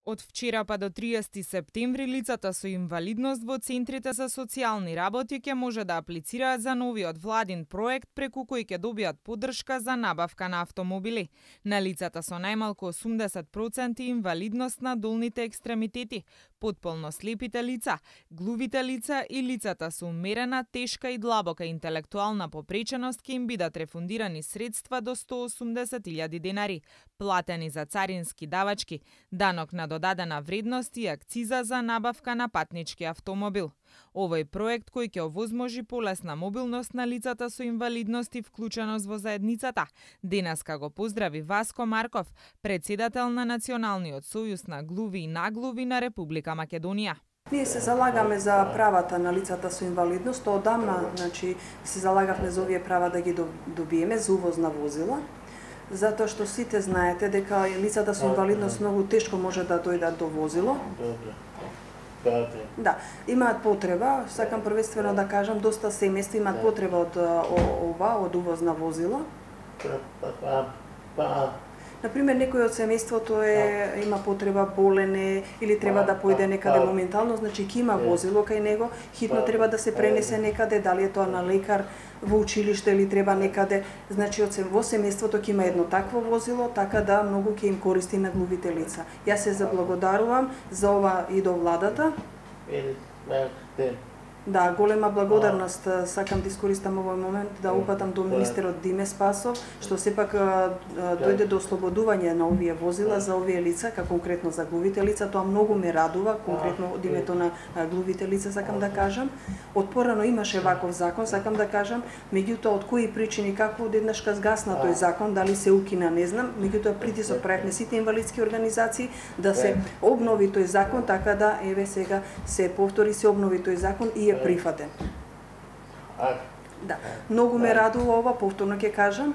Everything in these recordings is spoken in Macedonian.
Од вчера па до 30 септември лицата со инвалидност во центрите за социјални работи ќе може да аплицираат за новиот владин проект преку кој ќе добијат поддршка за набавка на автомобили. На лицата со најмалку 80% инвалидност на долните екстремитети, потполно слепите лица, глувите лица и лицата со умерена, тешка и длабока интелектуална попреченост ќе им бидат рефундирани средства до 180.000 денари, платени за царински давачки, данок на додадена вредност и акциза за набавка на патнички автомобил. Овој проект кој ќе овозможи полесна мобилност на лицата со инвалидност и вклученост во заедницата, денеска го поздрави Васко Марков, председател на Националниот сојуз на глуви и наглуви на Република Македонија. Ние се залагаме за правата на лицата со инвалидност, одамна, се залагавме за овие права да ги добиеме за увоз на возила. Затоа што сите знаете дека лицата со инвалидност многу тешко може да дојдат до возило. Да, имаат потреба, сакам првенствено да кажам, доста семејства имаат потреба од увоз на возило. Например, некој од семејството има потреба, болен е или треба да појде некаде моментално, значи ќе има возило кај него, хитно треба да се пренесе некаде, дали е тоа на лекар, во училиште или треба некаде, значи во семејството ќе има едно такво возило, така да многу ќе им користи на глувите лица. Јас се заблагодарувам за ова и до владата. Да, голема благодарност сакам да искористам овој момент да упатам до министерот Диме Спасов, што сепак дојде до ослободување на овие возила за овие лица, како конкретно за глувите лица, тоа многу ме радува, конкретно од името на глувите лица сакам да кажам. Отпорано имаше ваков закон, сакам да кажам, меѓутоа од кои причини, како одеднашка згасна тој закон, дали се укина, не знам, меѓутоа притисок правевме сите инвалидски организации да се обнови тој закон, така да еве сега се повтори, се обнови тој закон и е прифатен. Да, многу ме радува ова, повторно ќе кажам.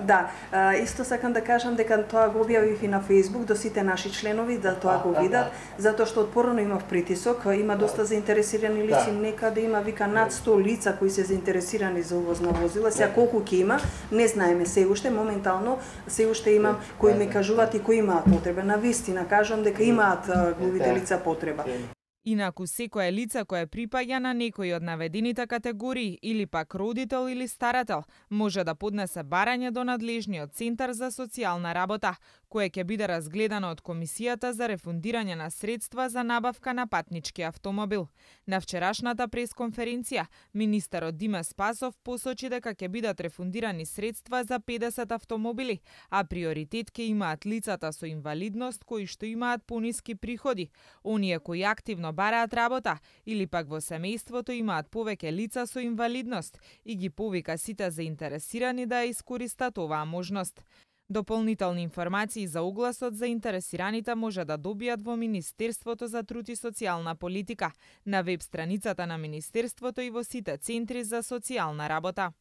Да, исто сакам да кажам дека тоа го објавив и на Facebook до сите наши членови да тоа го видат, затоа што отпорано имав притисок, има доста заинтересирани лица, некаде има вика над 100 лица кои се заинтересирани за увоз на возила. Сега колку ќе има, не знаеме се уште, моментално се уште имам кои ме кажуваат и кои имаат потреба. На вистина кажам дека имаат глувите лица потреба. Инаку секое лице кое припаѓа на некој од наведените категории или пак родител или старател може да поднесе барање до надлежниот центар за социјална работа, кое ќе биде разгледано од Комисијата за рефундирање на средства за набавка на патнички автомобил. На вчерашната пресконференција, министерот Диме Спасов посочи дека ќе бидат рефундирани средства за 50 автомобили, а приоритет ќе имаат лицата со инвалидност кои што имаат пониски приходи, оние кои активно бараат работа или пак во семејството имаат повеќе лица со инвалидност и ги повика сите заинтересирани да ја искористат оваа можност. Дополнителни информации за огласот заинтересираните може да добијат во Министерството за труд и социјална политика, на веб страницата на Министерството и во сите центри за социјална работа.